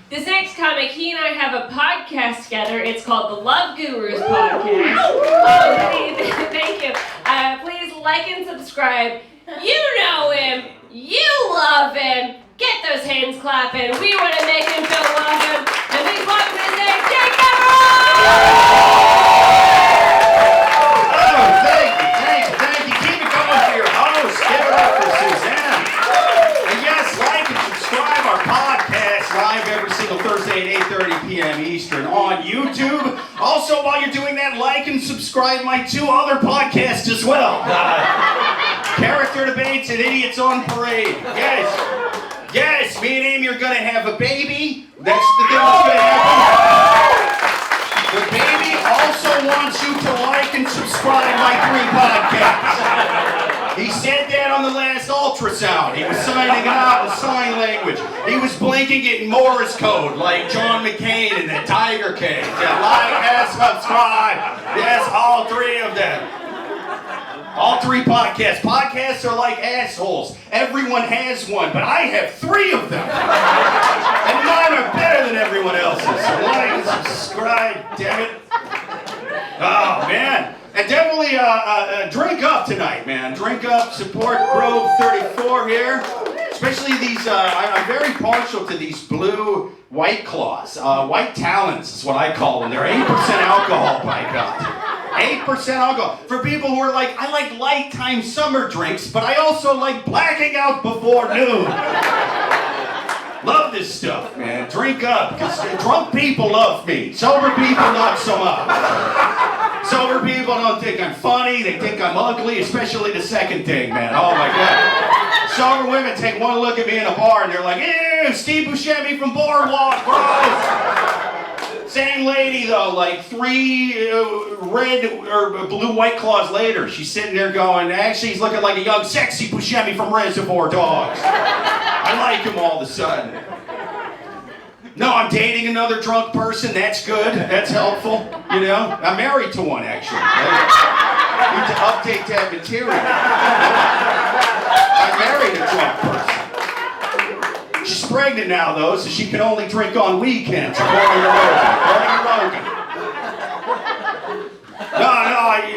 This next comic, he and I have a podcast together. It's called the Love Gurus Podcast. Thank you. Please like and subscribe. You know him. You love him. Get those hands clapping. We want to make him feel welcome. And please welcome his name, Jake Vevera! Thursday at 8:30 p.m. Eastern on YouTube. Also, while you're doing that, like and subscribe my two other podcasts as well. Character Debates and Idiots on Parade. Yes, me and Amy are going to have a baby. That's the thing that's going to happen. The baby also wants you to like and subscribe my 3 podcasts. He said that on the last ultrasound. He was signing it out in sign language. He was blinking it in Morse code like John McCain in the Tiger King. Yeah, like and subscribe. Yes, all 3 of them. All 3 podcasts. Podcasts are like assholes. Everyone has one, but I have 3 of them. And mine are better than everyone else's. So like and subscribe, damn it. Oh, man. And definitely drink up tonight, man. Drink up, support Grove 34 here. Especially these, I'm very partial to these blue White Claws. White Talons is what I call them. They're 8% alcohol, by God. 8% alcohol. For people who are like, I like light time summer drinks, but I also like blacking out before noon. Love this stuff, man. Drink up, because drunk people love me. Sober people, not so much. Sober people don't think I'm funny, they think I'm ugly, especially the second thing, man. Oh my God. Sober women take one look at me in a bar and they're like, ew, Steve Buscemi from Boardwalk, gross. Same lady though, like 3 red or blue White Claws later, she's sitting there going, actually he's looking like a young sexy Buscemi from Reservoir Dogs. I like him all of a sudden. No, I'm dating another drunk person. That's good. That's helpful. You know, I'm married to one actually. I need to update that material. I married a drunk person. She's pregnant now though, so she can only drink on weekends. According to Rogan. No,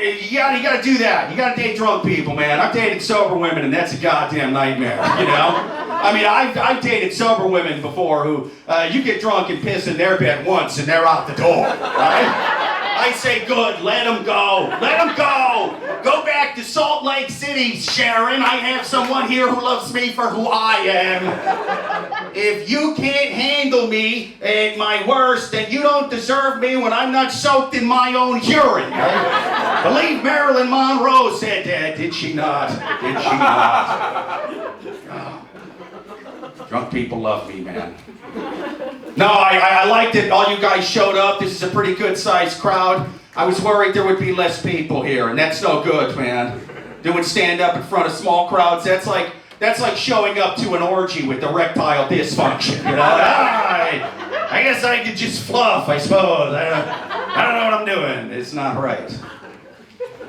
you gotta do that. You gotta date drunk people, man. I've dated sober women, and that's a goddamn nightmare. You know. I mean, I've dated sober women before who, you get drunk and piss in their bed once and they're out the door, right? I say, good, let them go. Let them go. Go back to Salt Lake City, Sharon. I have someone here who loves me for who I am. If you can't handle me at my worst, then you don't deserve me when I'm not soaked in my own urine. Right? Believe Marilyn Monroe said that, did she not? Did she not? Oh. Drunk people love me, man. No, I liked it. All you guys showed up. This is a pretty good-sized crowd. I was worried there would be less people here, and that's no good, man. Doing stand-up in front of small crowds, that's like showing up to an orgy with erectile dysfunction. You know, I guess I could just fluff, I suppose. I don't know what I'm doing. It's not right.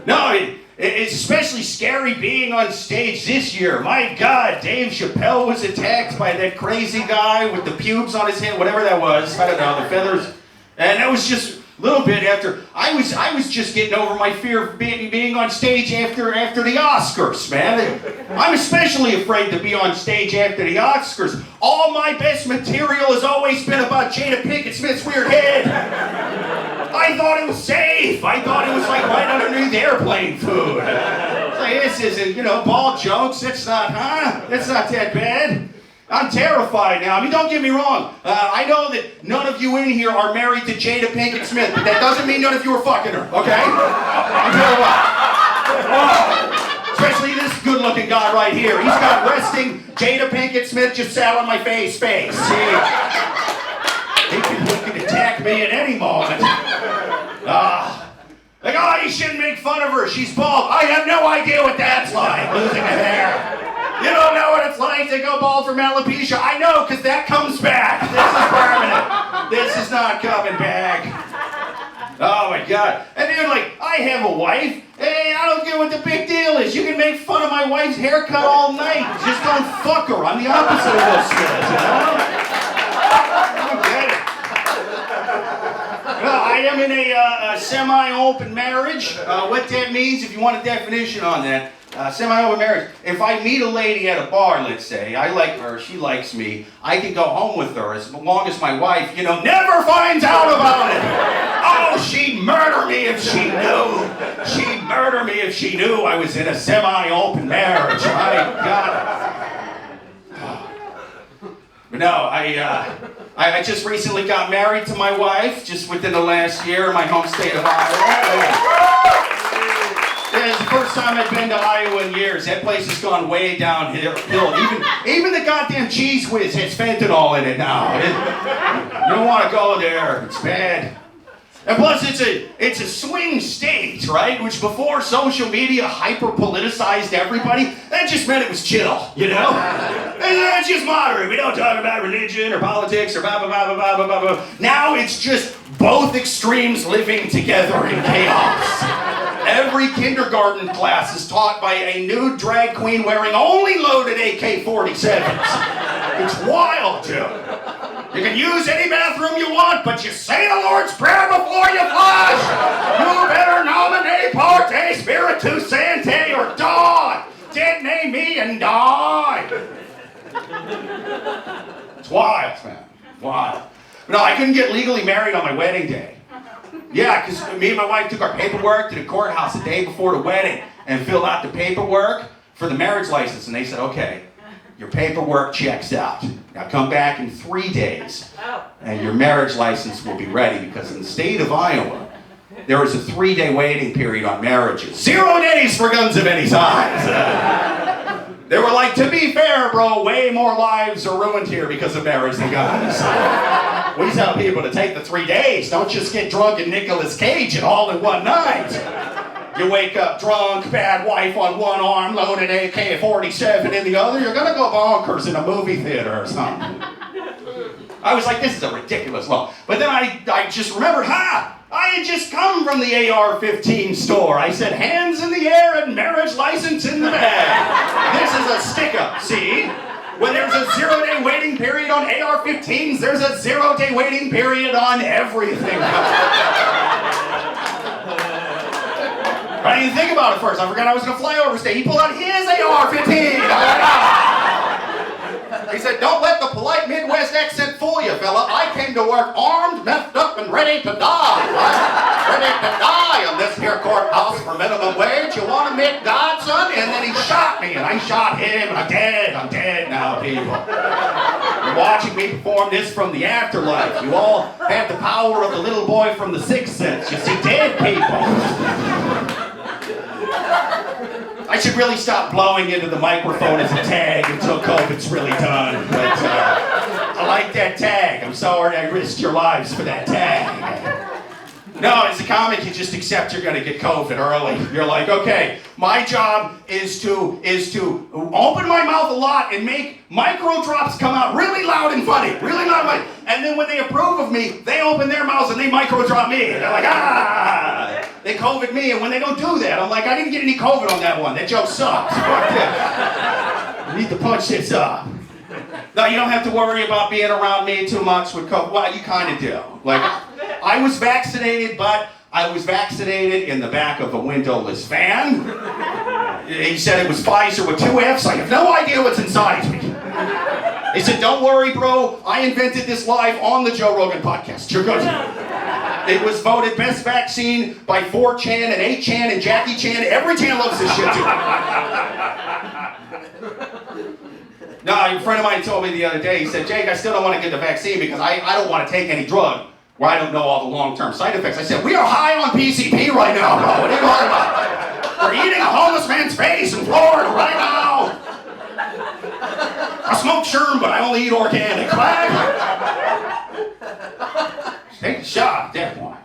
No, it's especially scary being on stage this year. My God, Dave Chappelle was attacked by that crazy guy with the pubes on his head, whatever that was. I don't know, the feathers. And that was just a little bit after. I was just getting over my fear of being on stage after the Oscars, man. I'm especially afraid to be on stage after the Oscars. All my best material has always been about Jada Pinkett Smith's weird head. I thought it was safe. I thought it was like right underneath airplane food. It's like, this isn't, bald jokes. That's not that bad. I'm terrified now. I mean, don't get me wrong. I know that none of you in here are married to Jada Pinkett Smith, but that doesn't mean none of you are fucking her, okay? I'm terrified. Especially this good-looking guy right here. He's got resting Jada Pinkett Smith just sat on my face. See? He can attack me at any moment. You shouldn't make fun of her. She's bald. I have no idea what that's like, losing a hair. You don't know what it's like to go bald from alopecia. I know, because that comes back. This is permanent. This is not coming back. Oh, my God. And then, I have a wife. Hey, I don't get what the big deal is. You can make fun of my wife's haircut all night. Just don't fuck her. I'm the opposite of those guys, you know? Okay. semi-open marriage. What that means, if you want a definition on that, semi-open marriage. If I meet a lady at a bar, let's say, I like her, she likes me, I can go home with her as long as my wife, never finds out about it. Oh, she'd murder me if she knew. She'd murder me if she knew I was in a semi-open marriage. My God. But no, I just recently got married to my wife, just within the last year in my home state of Iowa. It's the first time I've been to Iowa in years. That place has gone way downhill. Even the goddamn Cheese Whiz has fentanyl in it now. You don't want to go there. It's bad. And plus, it's a swing state, right? Which before social media hyper-politicized everybody, that just meant it was chill, And it's just moderate. We don't talk about religion or politics or blah, blah, blah, blah, blah, blah, blah. Now it's just both extremes living together in chaos. Every kindergarten class is taught by a nude drag queen wearing only loaded AK-47s. It's wild, dude. You can use any bathroom you want, but you say the Lord's Prayer before you flush. You better nominate Parte Spiritus Sancte or die. Detonate me and die. It's wild, man. Wild. No, I couldn't get legally married on my wedding day. Yeah, because me and my wife took our paperwork to the courthouse the day before the wedding and filled out the paperwork for the marriage license. And they said, okay, your paperwork checks out. Now come back in 3 days and your marriage license will be ready, because in the state of Iowa, there is a 3-day waiting period on marriages. 0 days for guns of any size. They were like, to be fair, bro, way more lives are ruined here because of marriage than guns. We tell people to take the 3 days. Don't just get drunk and Nicolas Cage it all in one night. You wake up drunk, bad wife on one arm, loaded AK-47 in the other, you're gonna go bonkers in a movie theater or something. I was like, this is a ridiculous law. But then I just remembered, I had just come from the AR-15 store. I said, hands in the air and marriage license in the bag. This is a stick-up, see? When there's a 0-day waiting period on AR-15s, there's a 0-day waiting period on everything. I didn't think about it first. I forgot I was going to fly over state. He pulled out his AR-15. He said, don't let the polite Midwest accent fool you, fella. I came to work armed, messed up, and ready to die. I'm ready to die on this here courthouse for minimum wage. You want to meet God, son? And then he shot me, and I shot him, and I'm dead. I'm dead now, people. You're watching me perform this from the afterlife. You all have the power of the little boy from The Sixth Sense. You see dead people. I should really stop blowing into the microphone as a tag until COVID's really done. But I like that tag. I'm sorry I risked your lives for that tag. No, as a comic, you just accept you're going to get COVID early. You're like, okay, my job is to open my mouth a lot and make micro drops come out really loud and funny. Really loud and funny. And then when they approve of me, they open their mouths and they micro drop me. They're like, they COVID me, and when they don't do that, I'm like, I didn't get any COVID on that one. That joke sucks. Fuck this. You need to punch this up. No, you don't have to worry about being around me too much with COVID. Well, you kind of do. Like, I was vaccinated, but I was vaccinated in the back of a windowless van. He said it was Pfizer with 2 Fs. I have no idea what's inside me. He said, don't worry, bro. I invented this live on the Joe Rogan podcast. You're good. It was voted best vaccine by 4chan and 8chan and Jackie Chan. Every chan loves this shit, too. No, a friend of mine told me the other day, he said, Jake, I still don't want to get the vaccine because I don't want to take any drug where I don't know all the long-term side effects. I said, we are high on PCP right now, bro. What are you talking about? We're eating a homeless man's face in Florida right now. I smoke sherm, but I only eat organic. Take a shot at that one.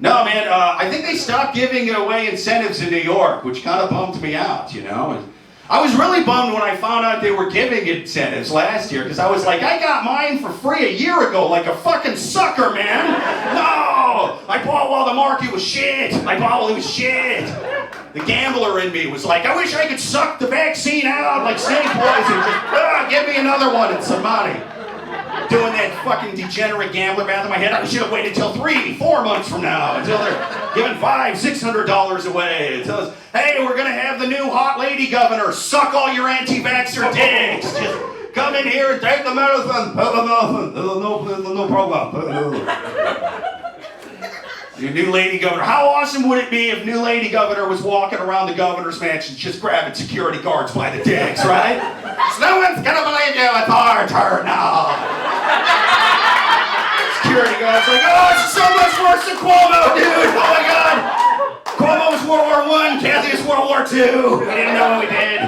No, man, I think they stopped giving away incentives in New York, which kind of bummed me out, I was really bummed when I found out they were giving incentives last year, because I was like, I got mine for free a year ago like a fucking sucker, man. No! I bought while the market was shit. I bought while it was shit. The gambler in me was like, I wish I could suck the vaccine out like snake poison. Just, give me another one and some money. doing that fucking degenerate gambler math in my head. I should have waited till 3-4 months from now until they're giving $500-600 away. Until it's, hey, we're gonna have the new hot lady governor. Suck all your anti-vaxxer dicks. Just come in here and take the medicine. No problem. Your new lady governor. How awesome would it be if new lady governor was walking around the governor's mansion just grabbing security guards by the dicks, right? No one's gonna believe you. It's our turn now. Security guards like, oh, it's so much worse than Cuomo, dude. Oh my God. Cuomo was World War I. Kathy is World War II. We didn't know what we did.